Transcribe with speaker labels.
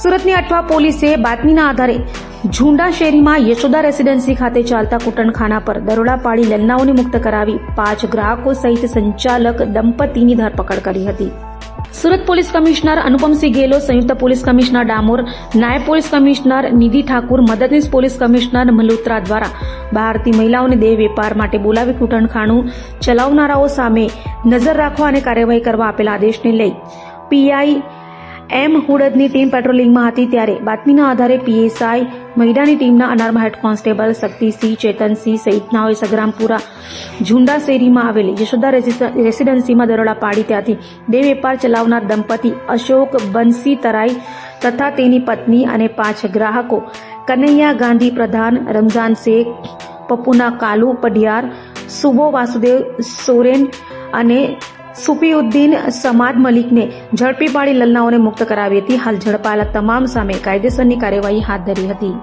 Speaker 1: સુરતની અઠવા પોલીસે બાતમીના આધારે ઝુંડા શેરીમાં યશોદા રેસીડેન્સી ખાતે ચાલતા કૂટણખાના પર દરોડા પાડી લલ્લાઓને મુક્ત કરાવી 5 ગ્રાહકો સહિત સંચાલક દંપતીની ધરપકડ કરી હતી. સુરત પોલીસ કમિશનર અનુપમસિંહ ગેહલોત, સંયુક્ત પોલીસ કમિશનર ડામોર, નાયબ પોલીસ કમિશનર નિધિ ઠાકુર, મદદનીશ પોલીસ કમિશનર મલ્હોત્રા દ્વારા બહારથી મહિલાઓને દેહ વેપાર માટે બોલાવી કૂટણખાનું ચલાવનારાઓ સામે નજર રાખવા અને કાર્યવાહી કરવા આપેલા આદેશને લઈ પીઆઈ એમ હુડદની ટીમ પેટ્રોલિંગમાં હતી ત્યારે બાતમીના આધારે પીએસઆઈ મહિડાની ટીમના અનારમાં હેડ કોન્સ્ટેબલ શક્તિસિંહ, ચેતનસિંહ સહિતનાઓએ સગરામપુરા ઝુંડા શેરીમાં આવેલી યશોદા રેસીડેન્સીમાં દરોડા પાડી ત્યાંથી દેહ વેપાર ચલાવનાર દંપતી અશોક બંસી તરાઈ તથા તેની પત્ની અને 5 ગ્રાહકો કનૈયા ગાંધી પ્રધાન, રમઝાન શેખ, પપ્પુના કાલુ પઢિયાર, સુબો વાસુદેવ સોરેન અને સુફીઉદ્દીન સમાદ મલિકને ઝડપી પાડી લલ્લાઓને મુક્ત કરાવી હતી. હાલ ઝડપાયેલા તમામ સામે કાયદેસરની કાર્યવાહી હાથ ધરી હતી.